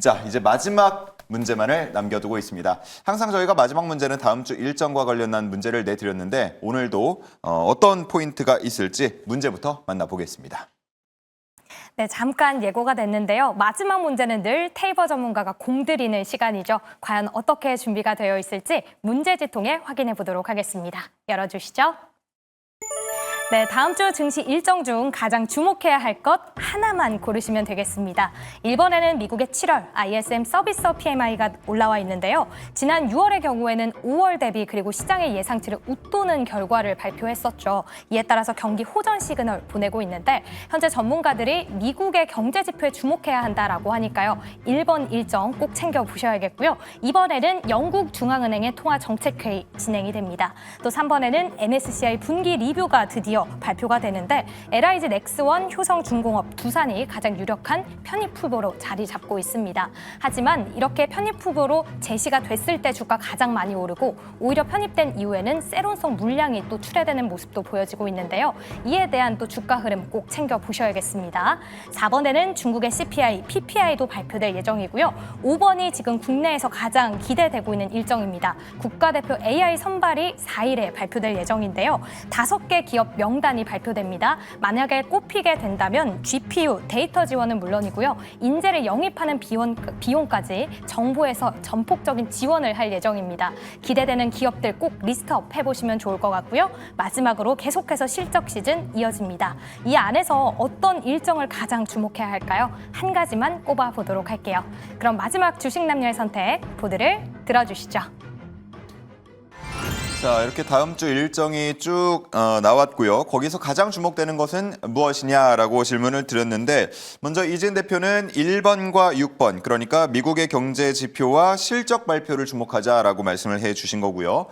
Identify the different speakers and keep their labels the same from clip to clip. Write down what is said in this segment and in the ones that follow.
Speaker 1: 자, 이제 마지막 문제만을 남겨두고 있습니다. 항상 저희가 마지막 문제는 다음 주 일정과 관련한 문제를 내드렸는데 오늘도 어떤 포인트가 있을지 문제부터 만나보겠습니다.
Speaker 2: 네, 잠깐 예고가 됐는데요. 마지막 문제는 늘 테이버 전문가가 공들이는 시간이죠. 과연 어떻게 준비가 되어 있을지 문제지 통해 확인해 보도록 하겠습니다. 열어주시죠. 네, 다음 주 증시 일정 중 가장 주목해야 할 것 하나만 고르시면 되겠습니다. 1번에는 미국의 7월 ISM 서비스 PMI가 올라와 있는데요. 지난 6월의 경우에는 5월 대비 그리고 시장의 예상치를 웃도는 결과를 발표했었죠. 이에 따라서 경기 호전 시그널 보내고 있는데 현재 전문가들이 미국의 경제 지표에 주목해야 한다라고 하니까요. 1번 일정 꼭 챙겨보셔야겠고요. 2번에는 영국 중앙은행의 통화정책회의 진행이 됩니다. 또 3번에는 MSCI 분기 리뷰가 드디어 발표가 되는데 LIG 넥스원, 효성중공업, 두산이 가장 유력한 편입 후보로 자리 잡고 있습니다. 하지만 이렇게 편입 후보로 제시가 됐을 때 주가 가장 많이 오르고 오히려 편입된 이후에는 세론성 물량이 또 출회되는 모습도 보여지고 있는데요. 이에 대한 또 주가 흐름 꼭 챙겨보셔야겠습니다. 4번에는 중국의 CPI, PPI도 발표될 예정이고요. 5번이 지금 국내에서 가장 기대되고 있는 일정입니다. 국가대표 AI 선발이 4일에 발표될 예정인데요. 5개 기업 명단이 발표됩니다. 만약에 꼽히게 된다면 GPU, 데이터 지원은 물론이고요. 인재를 영입하는 비용까지 정부에서 전폭적인 지원을 할 예정입니다. 기대되는 기업들 꼭 리스트업 해보시면 좋을 것 같고요. 마지막으로 계속해서 실적 시즌 이어집니다. 이 안에서 어떤 일정을 가장 주목해야 할까요? 한 가지만 꼽아보도록 할게요. 그럼 마지막 주식 남녀의 선택 보드를 들어주시죠.
Speaker 1: 자, 이렇게 다음 주 일정이 쭉 나왔고요. 거기서 가장 주목되는 것은 무엇이냐라고 질문을 드렸는데 먼저 이재은 대표는 1번과 6번, 그러니까 미국의 경제 지표와 실적 발표를 주목하자라고 말씀을 해주신 거고요.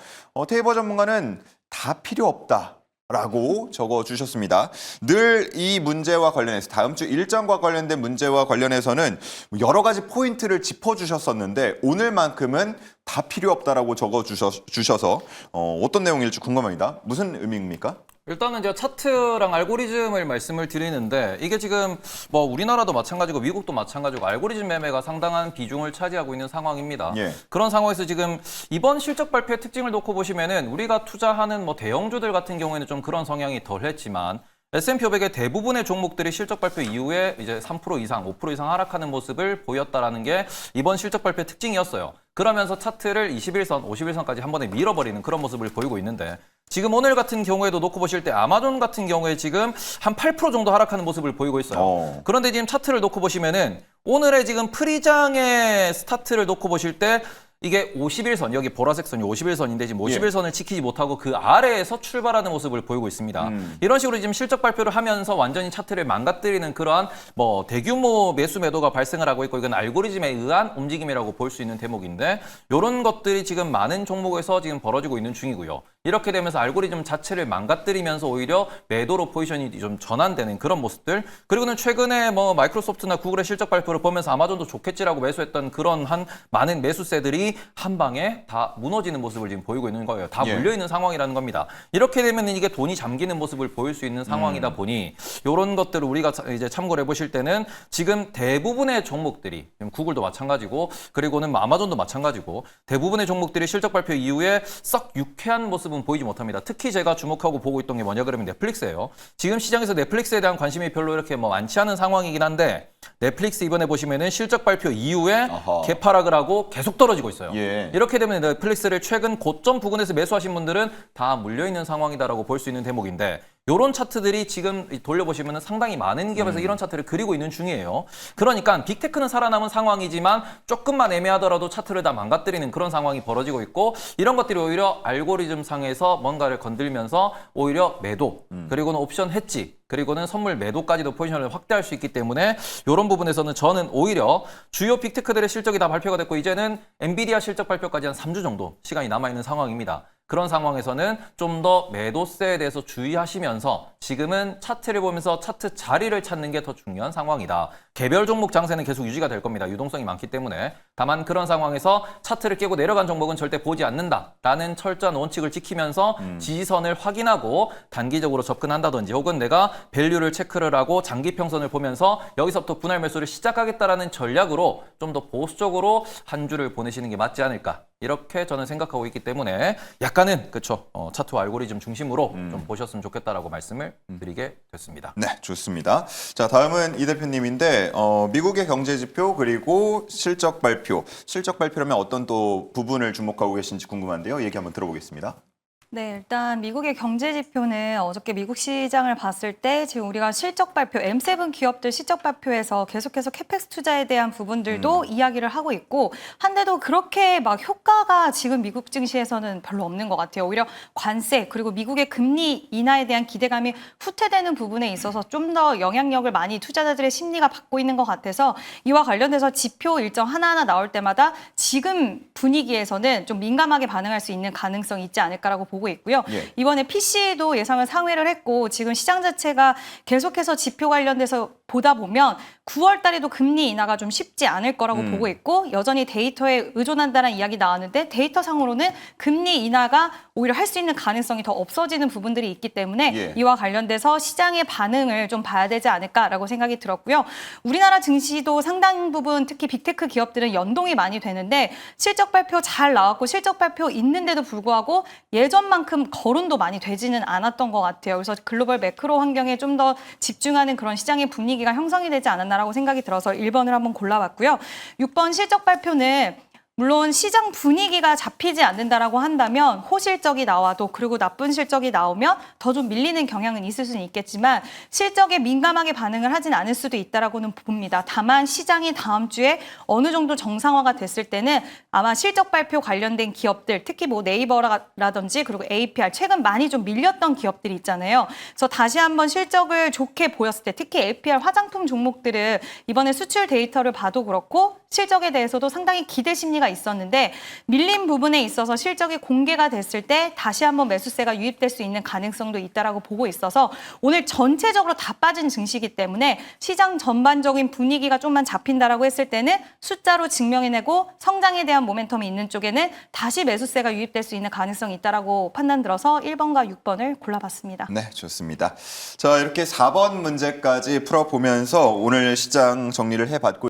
Speaker 1: 테이버 전문가는 다 필요 없다. 라고 적어주셨습니다. 늘 이 문제와 관련해서 다음 주 일정과 관련된 문제와 관련해서는 여러 가지 포인트를 짚어주셨었는데 오늘만큼은 다 필요 없다라고 적어주셔서 어떤 내용일지 궁금합니다. 무슨 의미입니까?
Speaker 3: 일단은 제가 차트랑 알고리즘을 말씀을 드리는데 이게 지금 뭐 우리나라도 마찬가지고 미국도 마찬가지고 알고리즘 매매가 상당한 비중을 차지하고 있는 상황입니다.
Speaker 1: 예.
Speaker 3: 그런 상황에서 지금 이번 실적 발표의 특징을 놓고 보시면은 우리가 투자하는 뭐 대형주들 같은 경우에는 좀 그런 성향이 덜했지만 S&P 500의 대부분의 종목들이 실적 발표 이후에 이제 3% 이상, 5% 이상 하락하는 모습을 보였다라는 게 이번 실적 발표의 특징이었어요. 그러면서 차트를 21선, 51선까지 한 번에 밀어버리는 그런 모습을 보이고 있는데 지금 오늘 같은 경우에도 놓고 보실 때 아마존 같은 경우에 지금 한 8% 정도 하락하는 모습을 보이고 있어요. 그런데 지금 차트를 놓고 보시면은 오늘의 지금 프리장의 스타트를 놓고 보실 때 이게 51선, 여기 보라색 선이 51선인데 지금 51선을 지키지 못하고 그 아래에서 출발하는 모습을 보이고 있습니다. 이런 식으로 지금 실적 발표를 하면서 완전히 차트를 망가뜨리는 그러한 뭐 대규모 매수 매도가 발생을 하고 있고 이건 알고리즘에 의한 움직임이라고 볼 수 있는 대목인데 이런 것들이 지금 많은 종목에서 지금 벌어지고 있는 중이고요. 이렇게 되면서 알고리즘 자체를 망가뜨리면서 오히려 매도로 포지션이 좀 전환되는 그런 모습들. 그리고는 최근에 뭐 마이크로소프트나 구글의 실적 발표를 보면서 아마존도 좋겠지라고 매수했던 그런 한 많은 매수세들이 한 방에 다 무너지는 모습을 지금 보이고 있는 거예요. 다 물려있는 상황이라는 겁니다. 이렇게 되면 이게 돈이 잠기는 모습을 보일 수 있는 상황이다 보니 이런 것들을 우리가 이제 참고를 해보실 때는 지금 대부분의 종목들이 구글도 마찬가지고 그리고는 뭐 아마존도 마찬가지고 대부분의 종목들이 실적 발표 이후에 썩 유쾌한 모습은 보이지 못합니다. 특히 제가 주목하고 보고 있던 게 뭐냐 그러면 넷플릭스예요. 지금 시장에서 넷플릭스에 대한 관심이 별로 이렇게 뭐 많지 않은 상황이긴 한데 넷플릭스 이번에 보시면은 실적 발표 이후에 개파락을 하고 계속 떨어지고 있어요.
Speaker 1: 예.
Speaker 3: 이렇게 되면 넷플릭스를 최근 고점 부근에서 매수하신 분들은 다 물려있는 상황이다라고 볼 수 있는 대목인데 이런 차트들이 지금 돌려보시면 상당히 많은 기업에서 이런 차트를 그리고 있는 중이에요. 그러니까 빅테크는 살아남은 상황이지만 조금만 애매하더라도 차트를 다 망가뜨리는 그런 상황이 벌어지고 있고 이런 것들이 오히려 알고리즘 상에서 뭔가를 건들면서 오히려 매도 그리고는 옵션 해지 그리고는 선물 매도까지도 포지션을 확대할 수 있기 때문에 이런 부분에서는 저는 오히려 주요 빅테크들의 실적이 다 발표가 됐고 이제는 엔비디아 실적 발표까지 한 3주 정도 시간이 남아있는 상황입니다. 그런 상황에서는 좀 더 매도세에 대해서 주의하시면서 지금은 차트를 보면서 차트 자리를 찾는 게 더 중요한 상황이다. 개별 종목 장세는 계속 유지가 될 겁니다. 유동성이 많기 때문에. 다만 그런 상황에서 차트를 깨고 내려간 종목은 절대 보지 않는다라는 철저한 원칙을 지키면서 지지선을 확인하고 단기적으로 접근한다든지 혹은 내가 밸류를 체크를 하고 장기 평선을 보면서 여기서부터 분할 매수를 시작하겠다라는 전략으로 좀 더 보수적으로 한 주를 보내시는 게 맞지 않을까. 이렇게 저는 생각하고 있기 때문에 약간은 그렇죠. 차트와 알고리즘 중심으로 좀 보셨으면 좋겠다라고 말씀을 드리게 됐습니다.
Speaker 1: 네, 좋습니다. 자, 다음은 이 대표님인데 미국의 경제 지표 그리고 실적 발표라면 어떤 또 부분을 주목하고 계신지 궁금한데요. 얘기 한번 들어보겠습니다.
Speaker 4: 네, 일단 미국의 경제 지표는 어저께 미국 시장을 봤을 때 지금 우리가 실적 발표, M7 기업들 실적 발표에서 계속해서 캐펙스 투자에 대한 부분들도 이야기를 하고 있고 한데도 그렇게 막 효과가 지금 미국 증시에서는 별로 없는 것 같아요. 오히려 관세 그리고 미국의 금리 인하에 대한 기대감이 후퇴되는 부분에 있어서 좀 더 영향력을 많이 투자자들의 심리가 받고 있는 것 같아서 이와 관련돼서 지표 일정 하나하나 나올 때마다 지금 분위기에서는 좀 민감하게 반응할 수 있는 가능성이 있지 않을까라고 보고 있고요.
Speaker 1: 예.
Speaker 4: 이번에 PC도 예상을 상회를 했고 지금 시장 자체가 계속해서 지표 관련돼서 보다 보면 9월 달에도 금리 인하가 좀 쉽지 않을 거라고 보고 있고 여전히 데이터에 의존한다는 이야기 나왔는데 데이터상으로는 금리 인하가 오히려 할 수 있는 가능성이 더 없어지는 부분들이 있기 때문에
Speaker 1: 예.
Speaker 4: 이와 관련돼서 시장의 반응을 좀 봐야 되지 않을까라고 생각이 들었고요. 우리나라 증시도 상당 부분 특히 빅테크 기업들은 연동이 많이 되는데 실적 발표 잘 나왔고 실적 발표 있는데도 불구하고 예전만큼 거론도 많이 되지는 않았던 것 같아요. 그래서 글로벌 매크로 환경에 좀 더 집중하는 그런 시장의 분위기가 형성이 되지 않았나라고 생각이 들어서 1번을 한번 골라봤고요. 6번 실적 발표는 물론 시장 분위기가 잡히지 않는다라고 한다면 호실적이 나와도 그리고 나쁜 실적이 나오면 더 좀 밀리는 경향은 있을 수는 있겠지만 실적에 민감하게 반응을 하진 않을 수도 있다라고는 봅니다. 다만 시장이 다음 주에 어느 정도 정상화가 됐을 때는 아마 실적 발표 관련된 기업들 특히 뭐 네이버라든지 그리고 APR 최근 많이 좀 밀렸던 기업들이 있잖아요. 그래서 다시 한번 실적을 좋게 보였을 때 특히 APR 화장품 종목들은 이번에 수출 데이터를 봐도 그렇고 실적에 대해서도 상당히 기대 심리가 있었는데 밀린 부분에 있어서 실적이 공개가 됐을 때 다시 한번 매수세가 유입될 수 있는 가능성도 있다라고 보고 있어서 오늘 전체적으로 다 빠진 증시이기 때문에 시장 전반적인 분위기가 좀만 잡힌다라고 했을 때는 숫자로 증명해내고 성장에 대한 모멘텀이 있는 쪽에는 다시 매수세가 유입될 수 있는 가능성이 있다라고 판단 들어서 1번과 6번을 골라봤습니다.
Speaker 1: 네, 좋습니다. 자, 이렇게 4번 문제까지 풀어보면서 오늘 시장 정리를 해봤고